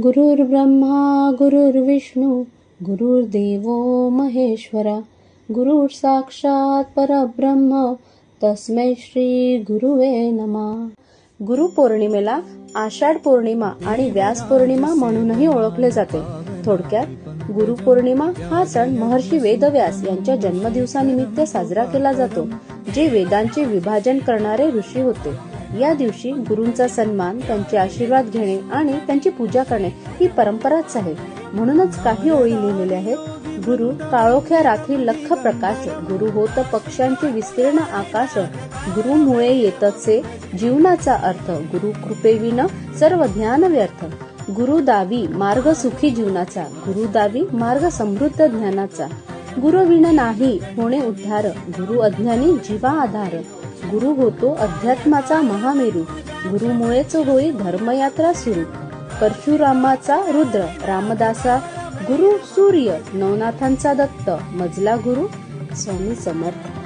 गुरुर्ब्रह्मा गुरुर्विष्णू गुरुर्देवो महेश्वरा गुरुर साक्षात परब्रह्म तस्मै श्री गुरुवे नमः. गुरुपौर्णिमेला आषाढ पौर्णिमा आणि व्यास पौर्णिमा म्हणूनही ओळखले जाते. थोडक्यात गुरुपौर्णिमा हा सण महर्षी वेदव्यास यांच्या जन्मदिवसानिमित्त साजरा केला जातो, जे वेदांचे विभाजन करणारे ऋषी होते. या दिवशी गुरूंचा सन्मान, त्यांचे आशीर्वाद घेणे आणि त्यांची पूजा करणे ही परंपराच आहे. म्हणूनच काही ओळी लिहिलेल्या आहेत. गुरु काळोख्या रात्री लख प्रकाश, गुरु होत पक्ष्यांचे विस्तीर्ण आकाश, गुरुमुळे येतसे जीवनाचा अर्थ, गुरु कृपेविन सर्व ज्ञान व्यर्थ, गुरु दावी मार्ग सुखी जीवनाचा, गुरु दावी मार्ग समृद्ध ज्ञानाचा, गुरुविन नाही होणे उद्धार, गुरु अज्ञानी जीवा आधार, गुरु होतो अध्यात्माचा महामेरू, गुरुमुळेच होई धर्मयात्रा सुरू, परशुरामाचा रुद्र, रामदासा गुरु सूर्य, नवनाथांचा दत्त, मजला गुरु स्वामी समर्थ.